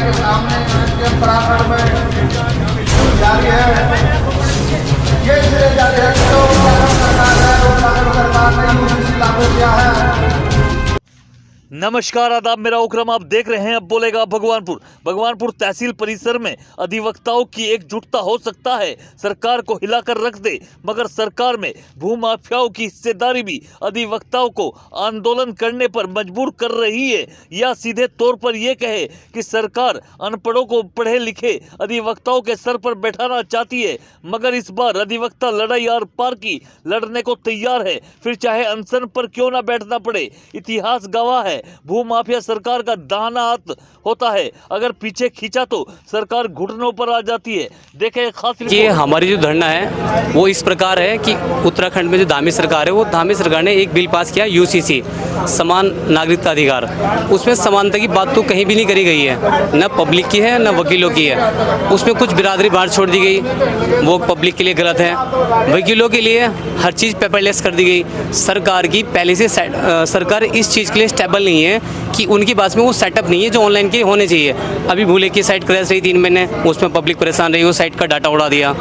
के सामने उत्तराखंड में जारी है, ये इसलिए जारी है कि जो उत्तराखंड सरकार ने यूजीसी लागू किया है। नमस्कार आदाब, मेरा उकरम, आप देख रहे हैं अब बोलेगा भगवानपुर तहसील परिसर में अधिवक्ताओं की एकजुटता हो सकता है सरकार को हिलाकर रख दे, मगर सरकार में भूमाफियाओं की हिस्सेदारी भी अधिवक्ताओं को आंदोलन करने पर मजबूर कर रही है। या सीधे तौर पर यह कहे कि सरकार अनपढ़ों को पढ़े लिखे अधिवक्ताओं के सर पर बैठाना चाहती है, मगर इस बार अधिवक्ता लड़ाई आर पार की लड़ने को तैयार है, फिर चाहे अनशन पर क्यों ना बैठना पड़े। इतिहास गवाह है, भूमाफिया सरकार का दाहिना हाथ होता है, अगर पीछे खींचा तो सरकार घुटनों पर आ जाती है। देखें खास कि हमारी जो धरना है वो इस प्रकार है कि उत्तराखंड में जो धामी सरकार है, वो धामी सरकार ने एक बिल पास किया यूसीसी, समान नागरिकता अधिकार। उसमें समानता की बात तो कहीं भी नहीं करी गई है, न पब्लिक की है न वकीलों की है। उसमें कुछ बिरादरी बाहर छोड़ दी गई, वो पब्लिक के लिए गलत है। वकीलों के लिए हर चीज़ पेपरलेस कर दी गई। सरकार की पहले से सरकार इस चीज़ के लिए स्टेबल नहीं है कि उनके पास में वो सेटअप नहीं है जो ऑनलाइन के होने चाहिए। अभी भूले की साइट क्रैश रही 3 महीने, उसमें पब्लिक परेशान रही, वो साइट का डाटा उड़ा दिया।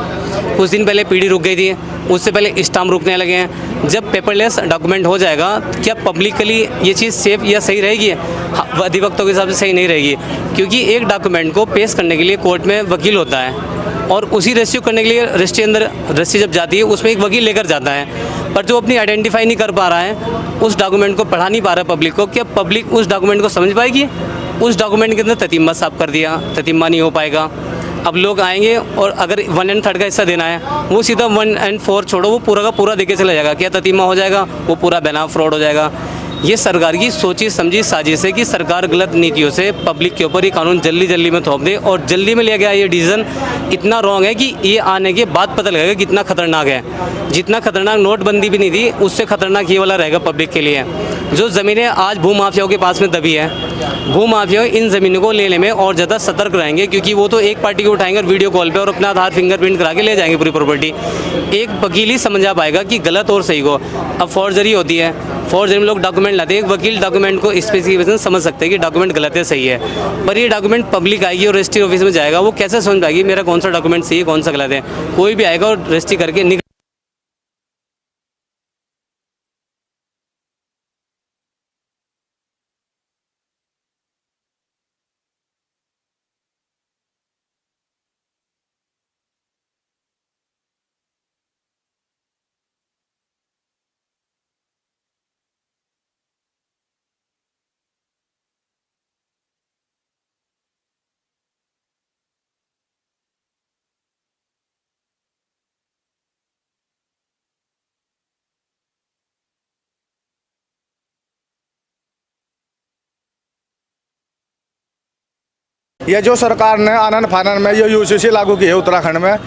कुछ दिन पहले पीडी रुक गई थी, उससे पहले स्टाम्प रुकने लगे हैं। जब पेपरलेस डॉक्यूमेंट हो जाएगा, क्या पब्लिकली ये चीज़ सेफ या सही रहेगी? अधिवक्ताओं के हिसाब से सही नहीं रहेगी, क्योंकि एक डॉक्यूमेंट को पेश करने के लिए कोर्ट में वकील होता है, और उसी रजिस्ट्री करने के लिए रजिस्ट्री जब जाती है उसमें एक वकील लेकर जाता है। पर जो अपनी आइडेंटिफाई नहीं कर पा रहा है, उस डॉक्यूमेंट को पढ़ा नहीं पा रहा है पब्लिक को, क्या पब्लिक उस डॉक्यूमेंट को समझ पाएगी? उस डॉक्यूमेंट के अंदर ततीम्मा साफ कर दिया, ततीम्मा नहीं हो पाएगा। अब लोग आएंगे और अगर 1/3 का हिस्सा देना है, वो सीधा 1/4 छोड़ो, वो पूरा का पूरा देके चला जाएगा। क्या ततीम्मा हो जाएगा? वो पूरा बेनाम फ्रॉड हो जाएगा। ये सरकार की सोची समझी साजिश है कि सरकार गलत नीतियों से पब्लिक के ऊपर ये कानून जल्दी में थोप दे, और जल्दी में लिया गया ये डिसीजन इतना रॉन्ग है कि ये आने के बाद पता लगेगा कितना खतरनाक है। जितना खतरनाक नोटबंदी भी नहीं थी, उससे खतरनाक ये वाला रहेगा पब्लिक के लिए। जो ज़मीनें आज भूमाफियाओं के पास में दबी है, भूमाफिया इन ज़मीनों को लेने में और ज़्यादा सतर्क रहेंगे, क्योंकि वो तो एक पार्टी को उठाएंगे और वीडियो कॉल पे और अपना आधार फिंगरप्रिंट करा के ले जाएंगे पूरी प्रॉपर्टी। एक वकील ही समझा पाएगा कि गलत और सही को। अब फॉर्जरी होती है, फॉर्जरी में लोग डॉक्यूमेंट लाते हैं, एक वकील डॉक्यूमेंट को स्पेसिफिकेशन समझ सकते हैं कि डॉक्यूमेंट गलत है सही है, पर ये डॉक्यूमेंट पब्लिक आएगी और रजिस्ट्री ऑफिस में जाएगा, वो कैसे समझ पाएगी मेरा कौन सा डॉक्यूमेंट सही है कौन सा गलत है? कोई भी आएगा और रजिस्ट्री करके निकल। ये जो सरकार ने आनन फानन में ये यूसीसी लागू की है उत्तराखंड में,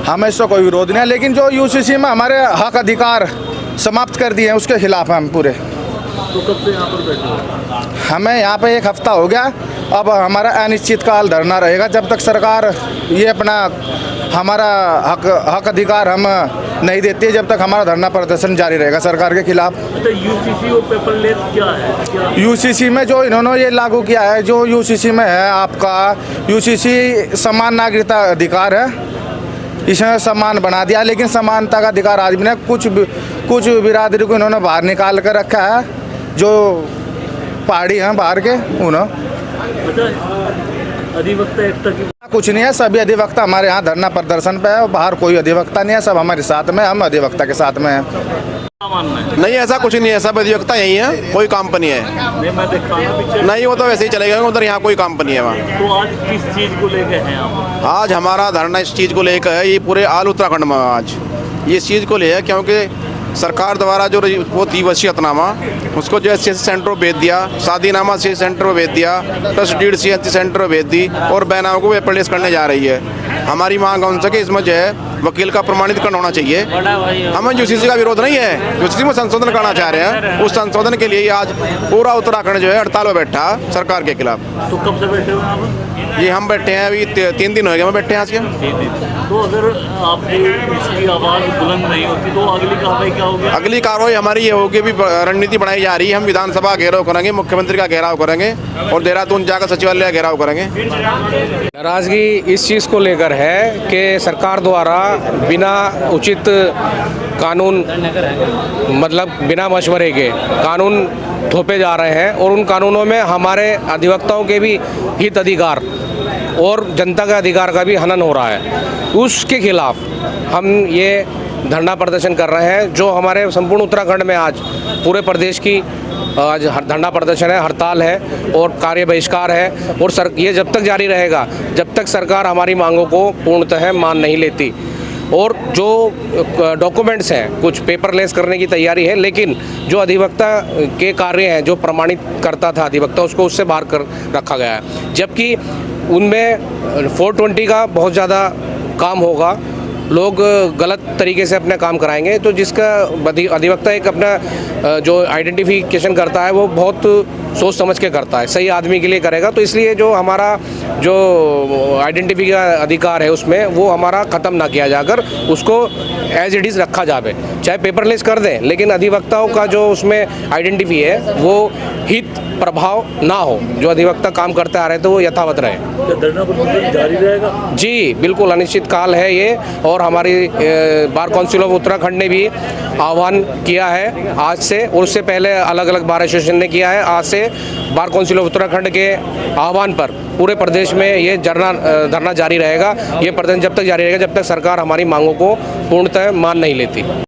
हमें इससे कोई विरोध नहीं है, लेकिन जो यूसीसी में हमारे हक अधिकार समाप्त कर दिए हैं उसके खिलाफ हम पूरे। तो कब से यहाँ पर बैठे हो? हमें यहाँ पे 1 हफ्ता हो गया। अब हमारा अनिश्चितकाल धरना रहेगा जब तक सरकार ये अपना हमारा हक अधिकार हम नहीं देती है, जब तक हमारा धरना प्रदर्शन जारी रहेगा सरकार के खिलाफ। अच्छा, यूसीसी और पेपरलेस क्या है? यूसीसी में जो इन्होंने ये लागू किया है, जो यूसीसी में है आपका यूसीसी समान नागरिकता अधिकार है, इसमें समान बना दिया, लेकिन समानता का अधिकार आज भी नहीं। कुछ बिरादरी को इन्होंने बाहर निकाल कर रखा है, जो पहाड़ी हैं बाहर के उन्होंने। अधिवक्ता एकता की कुछ नहीं है, सभी अधिवक्ता हमारे यहाँ धरना प्रदर्शन पे है, बाहर कोई अधिवक्ता नहीं है, सब हमारे साथ में, हम अधिवक्ता के साथ में हैं। नहीं, ऐसा कुछ नहीं है, सब अधिवक्ता यही है, कोई कंपनी है नहीं, वो तो वैसे ही चलेगा उधर, यहाँ कोई कंपनी है वहाँ। तो आज किस चीज़ को लेकर हैं आप? आज हमारा धरना इस चीज़ को लेकर है, ये पूरे ऑल उत्तराखंड में आज ये इस चीज़ को ले है, क्योंकि सरकार द्वारा जो वो थी वसीयतनामा, उसको जो CHC सेंटर भेज दिया, शादीनामा CHC सेंटर भेज दिया, ट्रस्ट डीड CHC सेंटर भेज दी, और बैनामा को पेपरलेस करने जा रही है। हमारी मांग उन सके इसमें जो है वकील का प्रमाणित होना चाहिए। हमें यूसीसी का विरोध नहीं है, यूसीसी में संशोधन करना चाह रहे हैं, उस संशोधन के लिए आज पूरा उत्तराखंड जो है हड़ताल में बैठा सरकार के खिलाफ। तो कब से बैठे हुए हैं आप? ये हम बैठे हैं अभी 3 दिन हो गए मैं बैठे हैं आज के। तो अगर आपकी इसकी आवाज़ बुलंद नहीं होती तो अगली कार्रवाई क्या होगी? अगली कार्रवाई हमारी ये होगी, भी रणनीति बनाई जा रही है। हम विधानसभा घेराव करेंगे, मुख्यमंत्री का घेराव करेंगे और देहरादून जाकर सचिवालय का घेराव करेंगे। नाराजगी इस चीज़ को लेकर है कि सरकार द्वारा बिना उचित कानून, मतलब बिना मशवरे के कानून थोपे जा रहे हैं और उन कानूनों में हमारे अधिवक्ताओं के भी हित अधिकार और जनता के अधिकार का भी हनन हो रहा है। उसके खिलाफ हम ये धरना प्रदर्शन कर रहे हैं, जो हमारे संपूर्ण उत्तराखंड में आज पूरे प्रदेश की आज धरना प्रदर्शन है, हड़ताल है और कार्य बहिष्कार है। और ये जब तक जारी रहेगा जब तक सरकार हमारी मांगों को पूर्णतः मान नहीं लेती। और जो डॉक्यूमेंट्स हैं कुछ पेपरलेस करने की तैयारी है, लेकिन जो अधिवक्ता के कार्य हैं, जो प्रमाणित करता था अधिवक्ता, उसको उससे बाहर कर रखा गया है। जबकि उनमें 420 का बहुत ज़्यादा काम होगा, लोग गलत तरीके से अपना काम कराएंगे। तो जिसका अधिवक्ता एक अपना जो आइडेंटिफिकेशन करता है वो बहुत सोच समझ के करता है, सही आदमी के लिए करेगा। तो इसलिए जो हमारा जो आइडेंटिफिकेशन का अधिकार है उसमें वो हमारा ख़त्म ना किया जाकर उसको एज इट इज़ रखा जाए, चाहे पेपरलेस कर दें, लेकिन अधिवक्ताओं का जो उसमें आइडेंटिटी है वो हित प्रभाव ना हो। जो अधिवक्ता काम करते आ रहे तो वो यथावत रहे। धरना प्रदर्शन जारी रहेगा? जी बिल्कुल, अनिश्चित काल है ये। और हमारी बार काउंसिल ऑफ उत्तराखंड ने भी आह्वान किया है आज से, और उससे पहले अलग अलग बार एसोसिएशन ने किया है। आज से बार काउंसिल ऑफ उत्तराखंड के आह्वान पर पूरे प्रदेश में ये धरना जारी रहेगा। ये प्रदर्शन जब तक जारी रहेगा जब तक सरकार हमारी मांगों को पूर्णतः मान नहीं लेती।